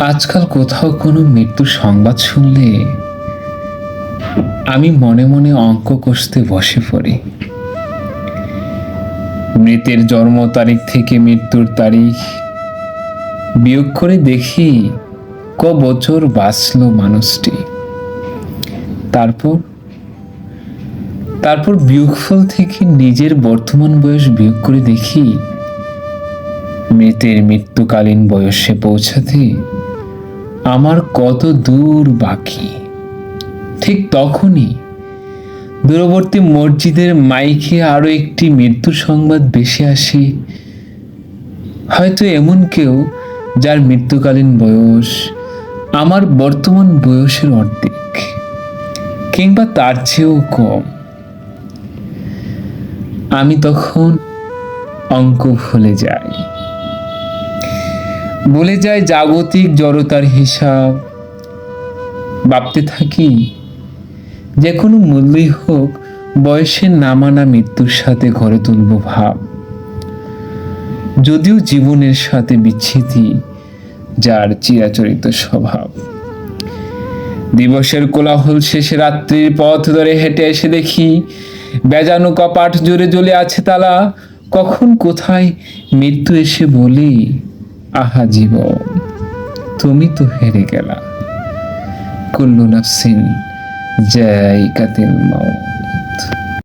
আজকাল কোথাও কোনো মৃত্যুর সংবাদ শুনলে আমি মনে মনে অঙ্ক কষতে বসে পড়ি। মৃতের জন্ম তারিখ থেকে মৃত্যুর তারিখ বিয়োগ করে দেখি ক বছর বাঁচল মানুষটি। তারপর তারপর বিয়োগফল থেকে নিজের বর্তমান বয়স বিয়োগ করে দেখি মৃতের মৃত্যুকালীন বয়সে পৌঁছাতে আমার কত দূর বাকি। ঠিক তখনই দূরবর্তী মসজিদের মাইকে আরো একটি মৃত্যু সংবাদ ভেসে আসে। হয়তো এমন কেউ যার মৃত্যুকালীন বয়স আমার বর্তমান বয়সের অর্ধেক কিংবা তার চেয়েও কম। আমি তখন অঙ্ক ভুলে যাই জাগতিক জড়তার হিসাব। ভাবতে থাকি যে কোনো মূল্যই হোক বয়সের নামানা মৃত্যুর সাথে গড়ে তুলব ভাব। যদিও জীবনের সাথে বিচ্ছেদই যার চিরাচরিত স্বভাব। দিবসের কোলাহল শেষে রাত্রির পথ ধরে হেঁটে এসে দেখি বেজানো কপাট জুড়ে জ্বলে আছে তালা। কখন কোথায় মৃত্যু এসে বলে, আহা জীবন তুমি তো হেরে গেলা। কুল্লু নাফসিন যায়কাতুল মাউত।